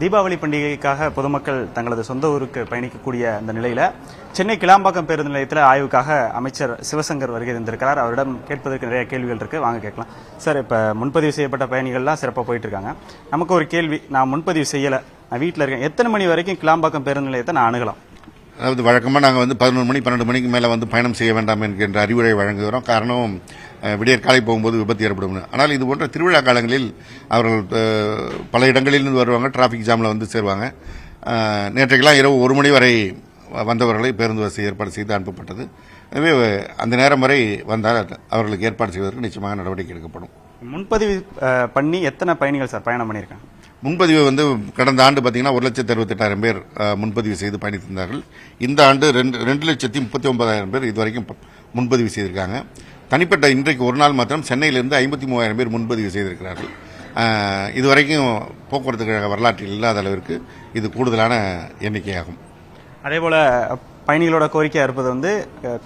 தீபாவளி பண்டிகைக்காக பொதுமக்கள் தங்களது சொந்த ஊருக்கு பயணிக்கக்கூடிய அந்த நிலையில சென்னை கிளாம்பாக்கம் பேருந்து நிலையத்தில் ஆய்வுக்காக அமைச்சர் சிவசங்கர் வருகை தந்திருக்கிறார். அவரிடம் கேட்பதற்கு நிறைய கேள்விகள் இருக்கு, வாங்க கேட்கலாம். சார், இப்ப முன்பதிவு செய்யப்பட்ட பயணிகள்லாம் சிறப்பாக போயிட்டு இருக்காங்க. நமக்கு ஒரு கேள்வி, நான் முன்பதிவு செய்யல, நான் வீட்டில் இருக்கேன், எத்தனை மணி வரைக்கும் கிளாம்பாக்கம் பேருந்து நிலையத்தை நான் அணுகலாம்? அதாவது வழக்கமாக நாங்கள் 11 மணி 12 மணிக்கு மேலே பயணம் செய்ய வேண்டாம் என்கின்ற அறிவுரை வழங்குகிறோம். காரணம், விடியற் காலை போகும்போது விபத்து ஏற்படும். ஆனால் இது போன்ற திருவிழா காலங்களில் அவர்கள் பல இடங்களிலிருந்து வருவாங்க, டிராஃபிக் ஜாமில் சேருவாங்க. நேற்றைக்கெல்லாம் இரவு 1 மணி வரை வந்தவர்களை பேருந்து வசதி ஏற்பாடு செய்து அனுப்பப்பட்டது. எனவே அந்த நேரம் வரை வந்தால் அவர்களுக்கு ஏற்பாடு செய்வதற்கு நிச்சயமாக நடவடிக்கை எடுக்கப்படும். முன்பதிவு பண்ணி எத்தனை பயணிகள் சார் பயணம் பண்ணியிருக்காங்க? முன்பதிவு கடந்த ஆண்டு பார்த்தீங்கன்னா 1,68,000 பேர் முன்பதிவு செய்து பயணித்திருந்தார்கள். இந்த ஆண்டு 2,39,000 பேர் இதுவரைக்கும் முன்பதிவு செய்திருக்காங்க. தனிப்பட்ட இன்றைக்கு ஒரு நாள் மாத்திரம் சென்னையிலிருந்து 53,000 பேர் முன்பதிவு செய்திருக்கிறார்கள். இதுவரைக்கும் போக்குவரத்து கழக வரலாற்றில் இல்லாத அளவிற்கு இது கூடுதலான எண்ணிக்கையாகும். அதேபோல பயணிகளோட கோரிக்கையா இருப்பது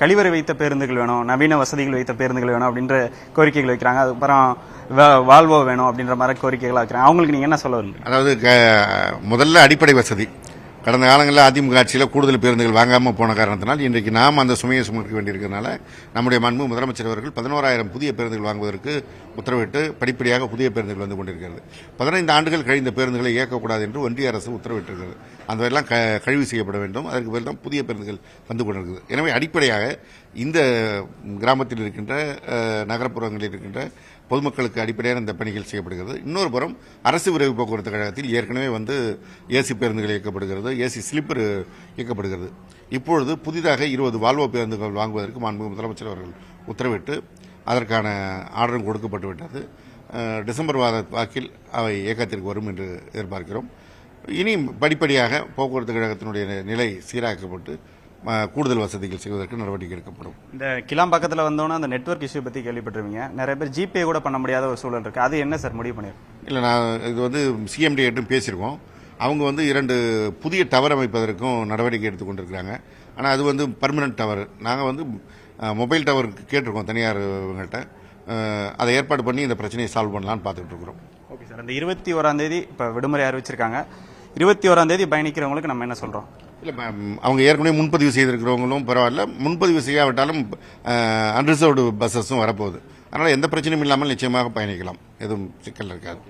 கழிவறை வைத்த பேருந்துகள் வேணும், நவீன வசதிகள் வைத்த பேருந்துகள் வேணும் அப்படின்ற கோரிக்கைகள் வைக்கிறாங்க. அதுக்கப்புறம் வால்வோ வேணும் அப்படின்ற மாதிரி கோரிக்கைகள் வைக்கிறாங்க. அவங்களுக்கு நீங்க என்ன சொல்ல வரீங்க? அதாவது முதல்ல அடிப்படை வசதி. கடந்த காலங்களில் அதிமுக ஆட்சியில் கூடுதல் பேருந்துகள் வாங்காமல் போன காரணத்தினால் இன்றைக்கு நாம் அந்த சுமையை சுமக்க வேண்டியிருக்கிறதுனால நம்முடைய மாண்பு முதலமைச்சர் அவர்கள் 11,000 புதிய பேருந்துகள் வாங்குவதற்கு உத்தரவிட்டு படிப்படியாக புதிய பேருந்துகள் வந்து கொண்டிருக்கிறது. 15 ஆண்டுகள் கழிந்த பேருந்துகளை இயக்கக்கூடாது என்று ஒன்றிய அரசு உத்தரவிட்டிருக்கிறது. அந்த எல்லாம் கழிவு செய்யப்பட வேண்டும். அதற்கு பேர் தான் புதிய பேருந்துகள் வந்து கொண்டிருக்கிறது. எனவே அடிப்படையாக இந்த கிராமத்தில் இருக்கின்ற நகரப்புறங்களில் இருக்கின்ற பொதுமக்களுக்கு அடிப்படையான இந்த பணிகள் செய்யப்படுகிறது. இன்னொரு புறம் அரசு விரைவு போக்குவரத்து கழகத்தில் ஏற்கனவே ஏசி பேருந்துகள் இயக்கப்படுகிறது, ஏசி ஸ்லீப்பர் இயக்கப்படுகிறது. இப்பொழுது புதிதாக 20 வால்வோ பேருந்துகள் வாங்குவதற்கு மாண்புமிகு முதலமைச்சர் அவர்கள் உத்தரவிட்டு அதற்கான ஆர்டரும் கொடுக்கப்பட்டு விட்டது. டிசம்பர் வாக்கில் அவை இயக்கத்திற்கு வரும் என்று எதிர்பார்க்கிறோம். இனி படிப்படியாக போக்குவரத்து கழகத்தினுடைய நிலை சீராக்கப்பட்டு கூடுதல் வசதிகள் செய்வதற்கு நடவடிக்கை எடுக்கப்படும். இந்த கிளாம்பாக்கத்தில் வந்தோன்னா அந்த நெட்வொர்க் இஷ்யூ பற்றி கேள்விப்பட்டிருவீங்க. நிறைய பேர் ஜிபே கூட பண்ண முடியாத ஒரு சூழல் இருக்கு. அது என்ன சார் முடிவு பண்ணிருக்கோம்? இல்லை, நான் இது சிஎம்டி கிட்டும் பேசியிருக்கோம். அவங்க 2 புதிய டவர் அமைப்பதற்கும் நடவடிக்கை எடுத்துக்கொண்டிருக்கிறாங்க. ஆனால் அது பர்மனன்ட் டவர். நாங்கள் மொபைல் டவர் கேட்டிருக்கோம் தனியார் இவங்கள்ட்ட. அதை ஏற்பாடு பண்ணி இந்த பிரச்சனையை சால்வ் பண்ணலான்னு பார்த்துட்டு இருக்கிறோம். ஓகே சார், அந்த 21ஆம் தேதி இப்போ விடுமுறை அறிவிச்சிருக்காங்க. 21ஆம் தேதி பயணிக்கிறவங்களுக்கு நம்ம என்ன சொல்கிறோம்? இல்லை, அவங்க ஏற்கனவே முன்பதிவு செய்திருக்கிறவங்களும் பரவாயில்ல, முன்பதிவு செய்யாவிட்டாலும் அன்ரிசர்வ்டு பஸ்ஸஸும் வரப்போகுது. அதனால் எந்த பிரச்சனையும் இல்லாமல் நிச்சயமாக பயணிக்கலாம், எதுவும் சிக்கல் இருக்காது.